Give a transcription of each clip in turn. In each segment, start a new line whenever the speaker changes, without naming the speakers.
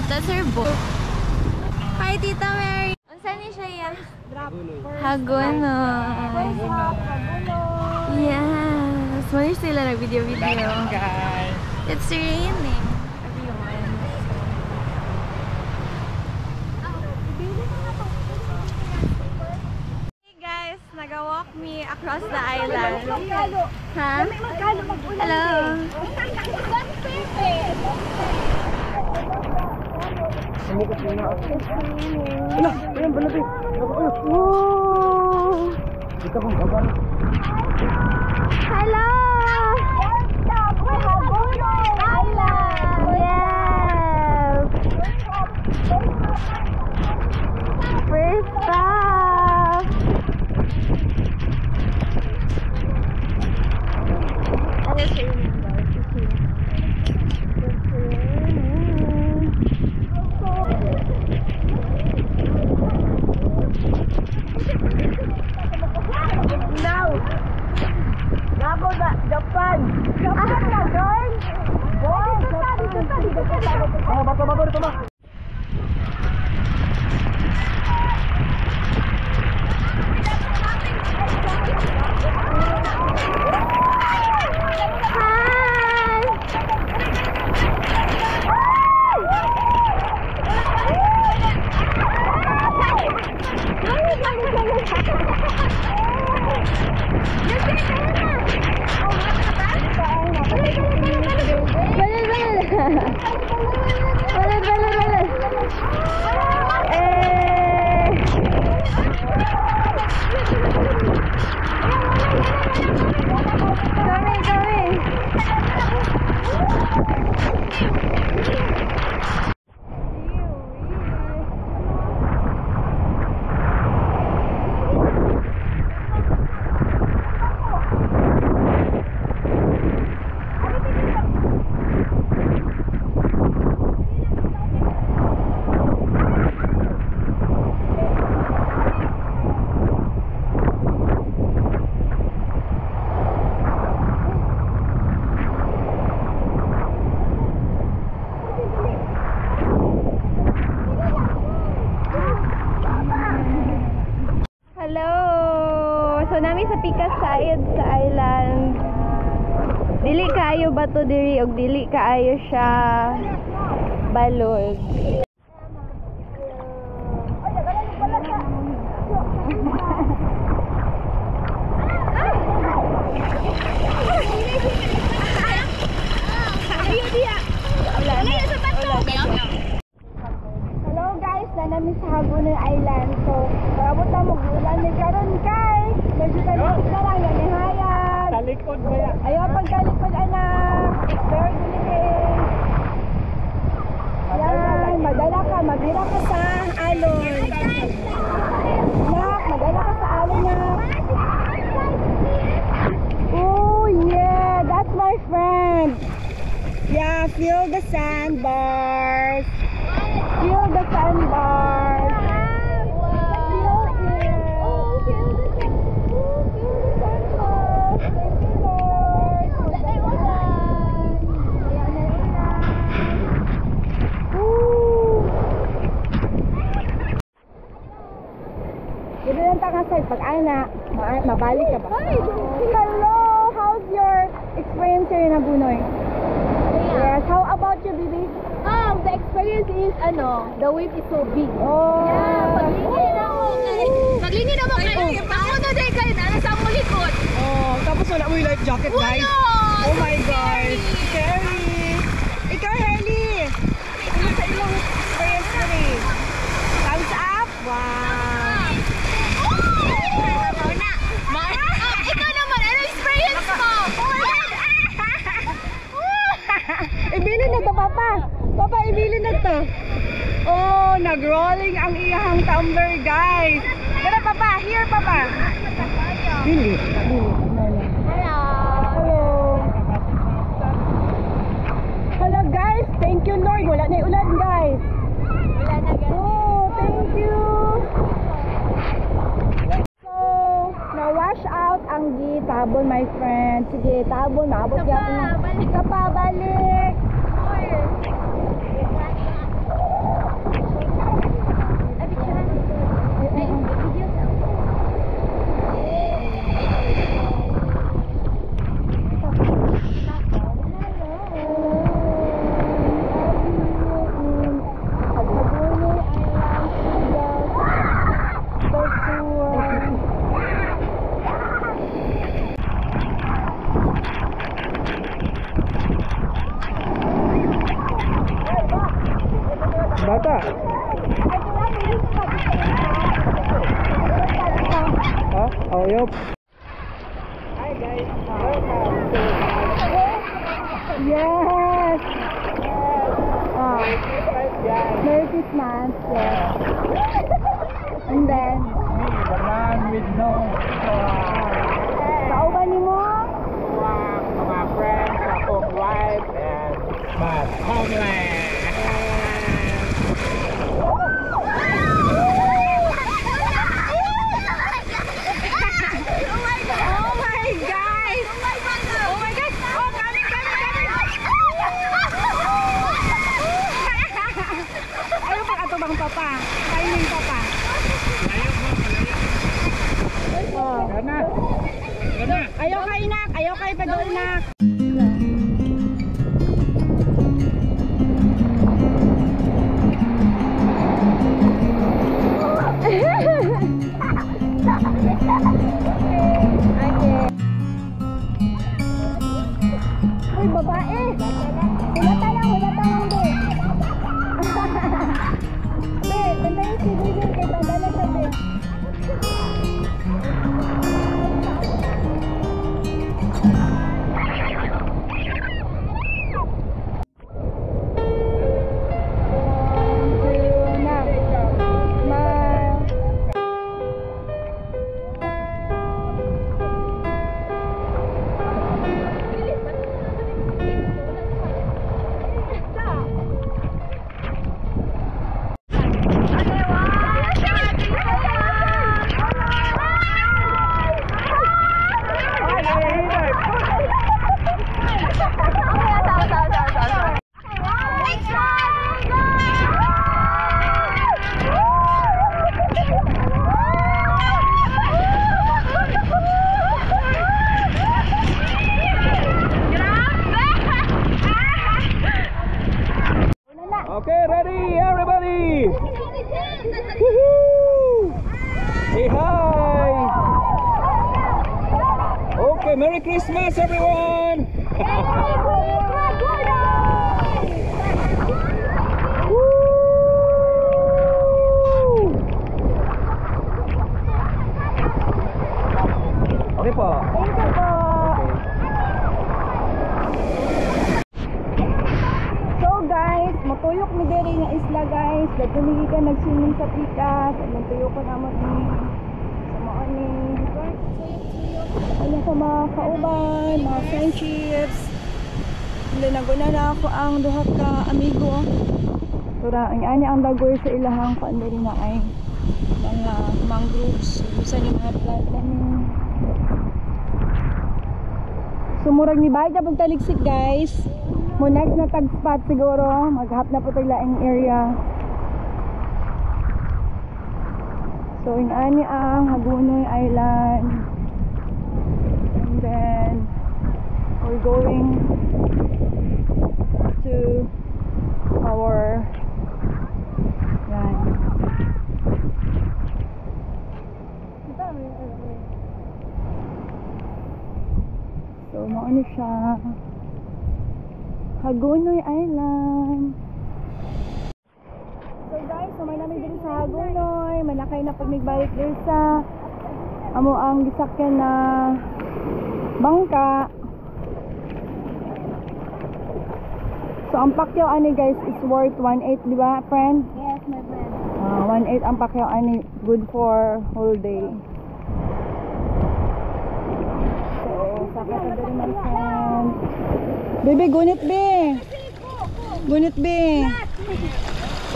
That's her book. Hi, Tita Mary. Unsan ni siya ya? Hagonoy. Yes. Mali sila na video. It's raining. Hey guys, naga-walk me across the island. Huh? Hello. Hello! Yes! First stop! So nami sa pikas side sa island. Dili kaayo ba to diri og dili kaayo siya balod. Hello guys, nami sa Hagonoy Island. So paabot na mo ulan ni karon kay medyo talikod na lang yan ni hayag. Talikod ba yan? Ayaw pagtalikod anak. It's very delicate. Yan, madala ka, magbira ka sa alon. Nak, madala ka sa alon na. Oh yeah, that's my friend. Yeah, feel the sandbars. Feel the sandbars. Dito lang takasay pag ana, mabalik ka ba? Hello, how's your experience here in Hagonoy? Yes, how about you, baby?
The experience is the wave is so big.
Oh.
Yeah, paglingin ako kayo. Ako na din kayo na nasa mo likod.
Oh, tapos wala mo yung life jacket, guys. Oh my gosh. Scary. Ikaw, Helly. Ano sa ilang experience mo rin? Thumbs up? Wow.
Ikaw naman, ano experience mo?
Ibilin na to, Papa. Papa, ibilin na to. Oh, nag-rolling ang iyahang tumbler, guys. Tara, Papa. Here, Papa. Really?
Hello.
Hello. Hello, guys. Thank you, Lord. Wala na yung ulan, guys.
Wala na ganun.
Oh, thank you. So, na-wash out ang tabon, my friend. Sige, tabon. Maabot
Isa pa, balik.
Isa pa, balik.
Bata. Ha? Oh, yup. Hi guys. Welcome to
Yes!
guys.
Merry Christmas. Yes. And then,
Me, the man with no
kauban ni mo?
mga friends, akong wife, and my homeland.
Oh my guys! Oh my God! Oh, coming! Ayaw pag ato bang papa? Timing papa.
Gana. Gana.
Ayaw kay nak! Ayaw kay padol nak!
Uy, babae! Hulata lang, be. Be, tantayin si Vivian kay Tandala siya, be.
Okay, ready, everybody. Woohoo! Say hi. Okay, Merry Christmas, everyone. Woo! Okay po.
Thank you po. So guys, matuyok ni diri nga isla guys. Dagumigi ka nag-swimming sa pikas. Ang tuyok ko naman ni sa mga ni. Ano sa mga kauban, mga friendships. Hindi naguna na ako ang duha ka amigo. Tura, ang ani ang dagoy sa ilahang kuan diri na ay mga mangroves. Bisa ni mga plant namin. Sumurag ni Bay na pagtaligsik guys. Mo next na tag spot siguro. Maghap na po tayo laing area. So in ani ang Hagonoy Island. And then we're going to our yan. So maano siya. Hagonoy Island. So guys, sumay namin dito sa Hagonoy. Manakay na pag nagbalik dito sa amo ang gisakyan na bangka. So ang pakyaw ani guys is worth 1.8, di ba friend?
Yes, my friend.
1.8 ang pakyaw ani, good for whole day. So sakit na din my friend. Bebe, gunit be. Gunit be.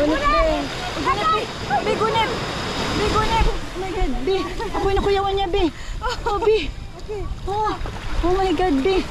Gunit be. Be, gunit. Be, gunit. Oh my God, be. Ako'y nakuyawan niya, be. Oh, be. Oh my God, be.